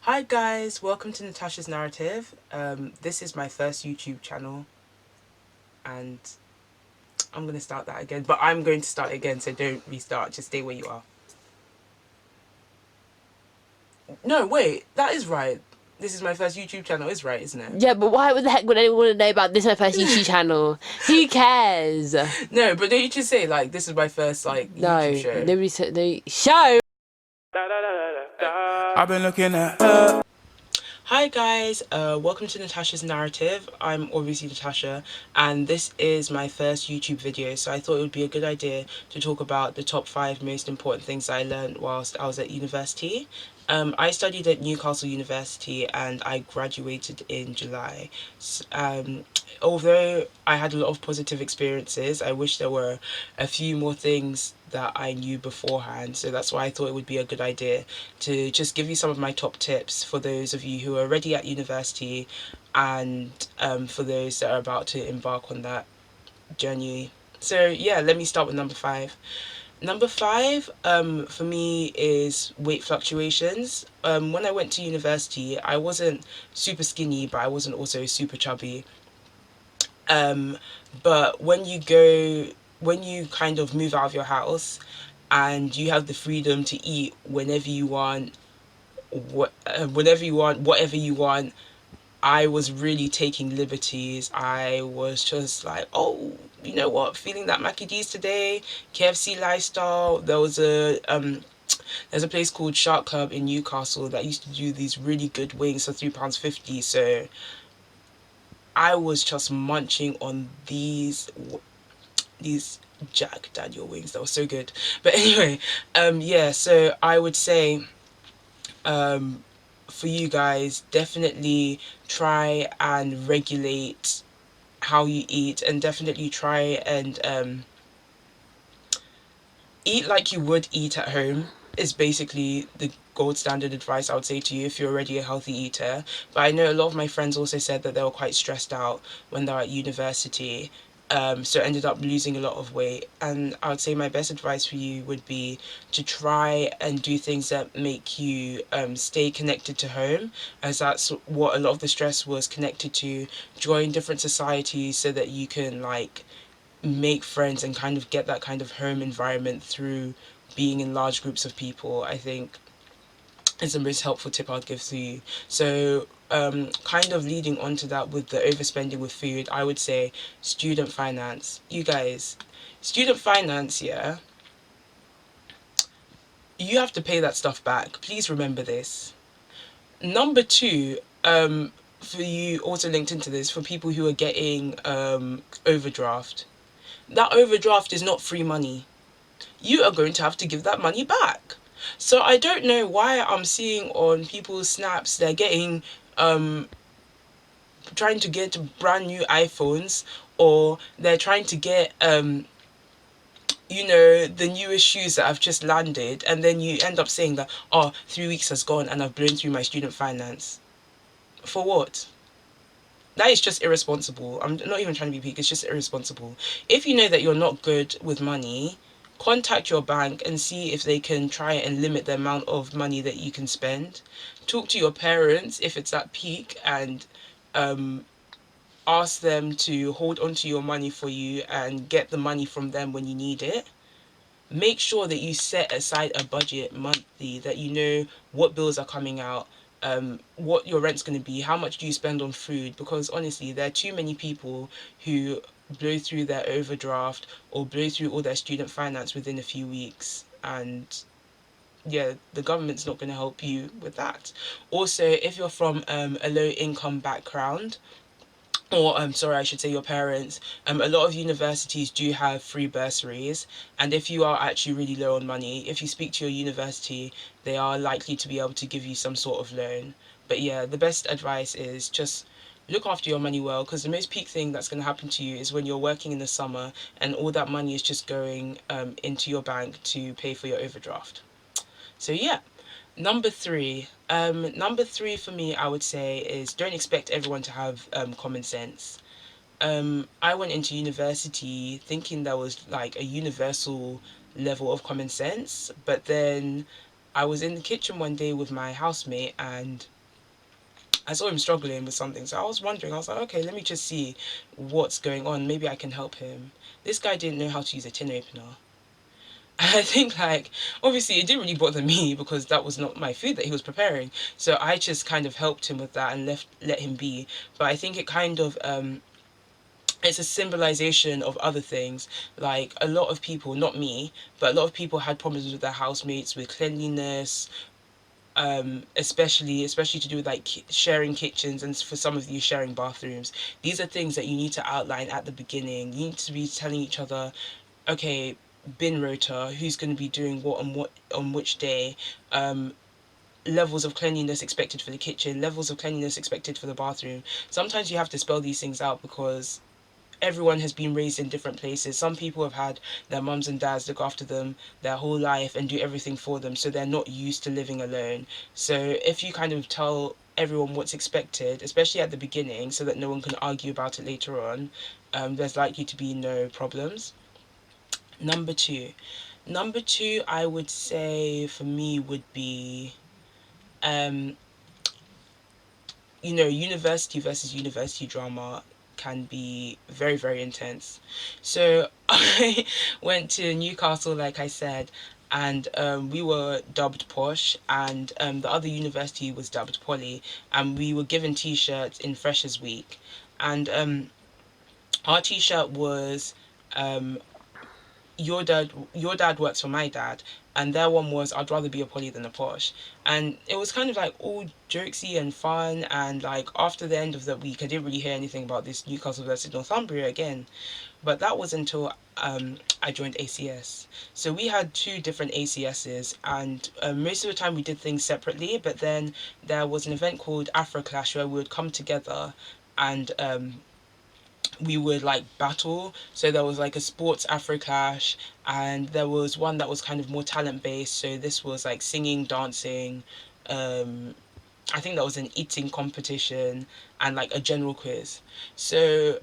Hi guys, welcome to Natasha's Narrative. This is my first YouTube channel and I'm going to start that again, but I'm going to start again, so don't restart, just stay where you are. No, wait, that is right. This is my first YouTube channel, is right, isn't it? Yeah, but why the heck would anyone want to know about this my first YouTube channel? Who cares? No, but don't you just say, like, this is my first, like, YouTube No, show? nobody said they show. I've been looking at her. Hi guys, welcome to Natasha's Narrative. I'm obviously Natasha, and this is my first YouTube video, so I thought it would be a good idea to talk about the top 5 most important things I learned whilst I was at university. I studied at Newcastle University and I graduated in July. Although I had a lot of positive experiences, I wish there were a few more things that I knew beforehand. So that's why I thought it would be a good idea to just give you some of my top tips for those of you who are already at university and for those that are about to embark on that journey. So yeah, let me start with number 5. Number 5 for me is weight fluctuations. When I went to university, I wasn't super skinny, but I wasn't also super chubby. Um, but when you kind of move out of your house and you have the freedom to eat whenever you want, whenever you want, whatever you want, I was really taking liberties. I was just like, oh, you know what, feeling that Mackie D's today, KFC lifestyle. There's a place called Shark Club in Newcastle that used to do these really good wings for £3.50. So I was just munching on these Jack Daniel wings that were so good. But anyway, yeah. So I would say, um, for you guys, definitely try and regulate how you eat, and definitely try and eat like you would eat at home is basically the gold standard advice I would say to you if you're already a healthy eater. But I know a lot of my friends also said that they were quite stressed out when they were at university, so ended up losing a lot of weight. And I would say my best advice for you would be to try and do things that make you stay connected to home, as that's what a lot of the stress was connected to. Join different societies so that you can like make friends and kind of get that kind of home environment through being in large groups of people, I think is the most helpful tip I'd give to you. So, kind of leading on to that with the overspending with food, I would say student finance. You guys, student finance, yeah, you have to pay that stuff back. Please remember this. Number 2, for you, also linked into this, for people who are getting overdraft, that overdraft is not free money. You are going to have to give that money back. So I don't know why I'm seeing on people's snaps they're getting trying to get brand new iPhones, or they're trying to get the newest shoes that have just landed, and then you end up saying that, oh, 3 weeks has gone and I've blown through my student finance. For what? That is just irresponsible. I'm not even trying to be peak, it's just irresponsible. If you know that you're not good with money, contact your bank and see if they can try and limit the amount of money that you can spend. Talk to your parents if it's at peak, and um, ask them to hold on to your money for you and get the money from them when you need it. Make sure that you set aside a budget monthly, that you know what bills are coming out, what your rent's going to be, how much do you spend on food, because honestly there are too many people who blow through their overdraft or blow through all their student finance within a few weeks, and yeah, the government's not going to help you with that. Also, if you're from a low income background, or sorry, I should say your parents, a lot of universities do have free bursaries, and if you are actually really low on money, if you speak to your university, they are likely to be able to give you some sort of loan. But yeah, the best advice is just look after your money well, because the most peak thing that's going to happen to you is when you're working in the summer and all that money is just going into your bank to pay for your overdraft. So yeah. Number three for me, I would say, is don't expect everyone to have common sense. I went into university thinking there was like a universal level of common sense, but then I was in the kitchen one day with my housemate, and I saw him struggling with something. So I was wondering, I was like, okay, let me just see what's going on. Maybe I can help him. This guy didn't know how to use a tin opener. And I think, like, obviously it didn't really bother me because that was not my food that he was preparing. So I just kind of helped him with that and let him be. But I think it kind of it's a symbolization of other things. Like, a lot of people, not me, but a lot of people had problems with their housemates, with cleanliness, especially to do with like sharing kitchens, and for some of you sharing bathrooms. These are things that you need to outline at the beginning. You need to be telling each other, okay, bin rota, who's going to be doing what on which day, levels of cleanliness expected for the kitchen, levels of cleanliness expected for the bathroom. Sometimes you have to spell these things out because everyone has been raised in different places. Some people have had their mums and dads look after them their whole life and do everything for them, so they're not used to living alone. So if you kind of tell everyone what's expected, especially at the beginning, so that no one can argue about it later on, there's likely to be no problems. Number two. Number two, I would say for me would be, um, university versus university drama can be very, very intense. So I went to Newcastle, like I said, and we were dubbed posh, and the other university was dubbed poly, and we were given T-shirts in Freshers Week, and our T-shirt was um, your dad works for my dad, and their one was I'd rather be a poly than a posh. And it was kind of like all jokesy and fun, and like after the end of the week I didn't really hear anything about this Newcastle versus Northumbria again. But that was until I joined ACS. So we had two different ACSs, and most of the time we did things separately, but then there was an event called Afro Clash where we would come together, and we would like battle. So there was like a sports Afro Clash, and there was one that was kind of more talent based. So this was like singing, dancing. Um, I think that was an eating competition and like a general quiz. So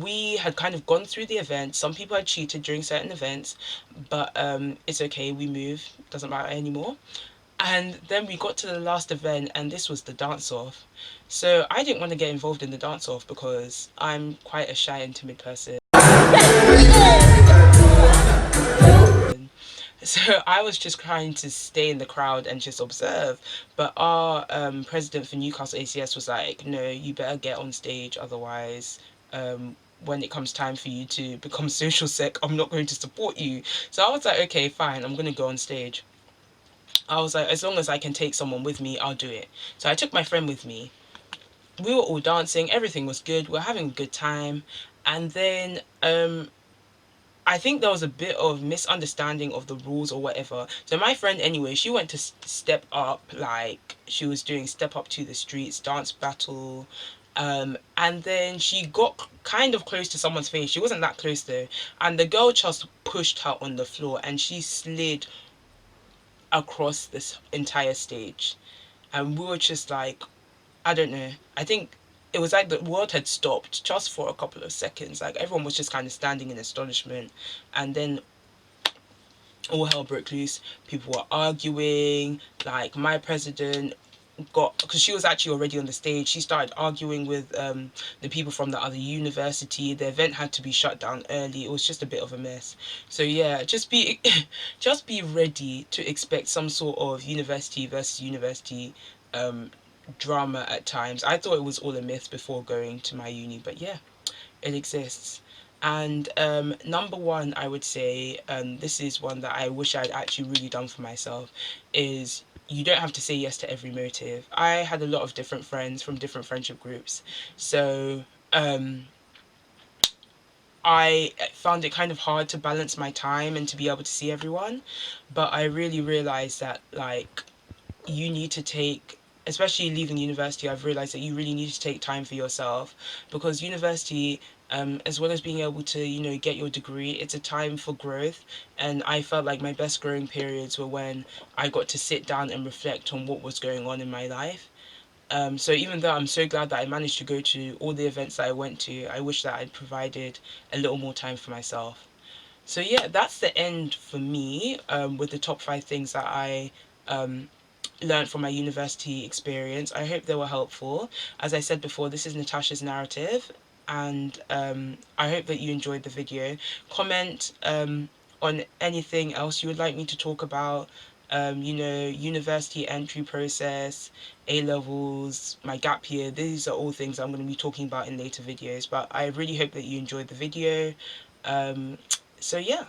we had kind of gone through the event. Some people had cheated during certain events, but it's okay. We move. Doesn't matter anymore. And then we got to the last event, and this was the dance off. So I didn't want to get involved in the dance off because I'm quite a shy and timid person. So I was just trying to stay in the crowd and just observe. But our president for Newcastle ACS was like, no, you better get on stage, otherwise, when it comes time for you to become social sec, I'm not going to support you. So I was like, okay, fine, I'm going to go on stage. I was like, as long as I can take someone with me, I'll do it. So I took my friend with me. We were all dancing, everything was good, we are having a good time. And then I think there was a bit of misunderstanding of the rules or whatever. So my friend, anyway, she went to step up, like she was doing step up to the streets dance battle. And then she got kind of close to someone's face. She wasn't that close though, and the girl just pushed her on the floor, and she slid across this entire stage. And we were just like, I don't know. I think it was like the world had stopped just for a couple of seconds. Like everyone was just kind of standing in astonishment. And then all hell broke loose. People were arguing. Like my president got, because she was actually already on the stage, she started arguing with the people from the other university. The event had to be shut down early. It was just a bit of a mess. So yeah, just be just be ready to expect some sort of university versus university um drama at times. I thought it was all a myth before going to my uni, but yeah, it exists. And number one, I would say, this is one that I wish I'd actually really done for myself, is you don't have to say yes to every motive. I had a lot of different friends from different friendship groups. So I found it kind of hard to balance my time and to be able to see everyone. But I really realized that, like, you need to take, especially leaving university, I've realized that you really need to take time for yourself, because university, as well as being able to, get your degree, it's a time for growth. And I felt like my best growing periods were when I got to sit down and reflect on what was going on in my life. So even though I'm so glad that I managed to go to all the events that I went to, I wish that I'd provided a little more time for myself. So yeah, that's the end for me, with the top 5 things that I learned from my university experience. I hope they were helpful. As I said before, this is Natasha's narrative, and I hope that you enjoyed the video. Comment on anything else you would like me to talk about. University entry process, A levels, my gap year. These are all things I'm going to be talking about in later videos. But I really hope that you enjoyed the video. So yeah.